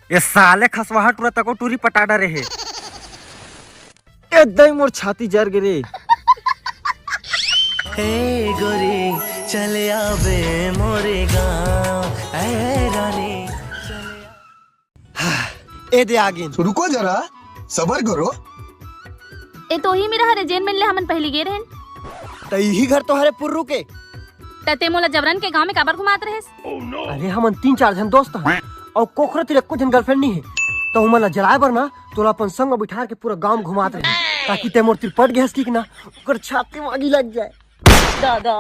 ये साले खसवाहट पूरा तको टूरी पटा डरे है। एकदम मोर छाती जर गिरे। हे गोरी चले आवे मोरे गाँव ऐ रानी। ए दे आगे रुको जरा सबर करो। ए तो ही मेरा हरे जेन मिलले हमन पहली गे रहन। तो यही घर तो हरे पुर्रू के। तते मोला जबरन के गांव में काबर घुमात रहेस। अरे हमन 3-4 जन दोस्त हैं और कोखरे तेरे को जन गर्लफ्रेंड नहीं है तो हमला जलाए बर ना तोला अपन संग में बिठा के पूरा गांव घुमात रहे ताकि ते मोर तिरपट गैस की ना ओकर छाती मागी लग जाए। दादा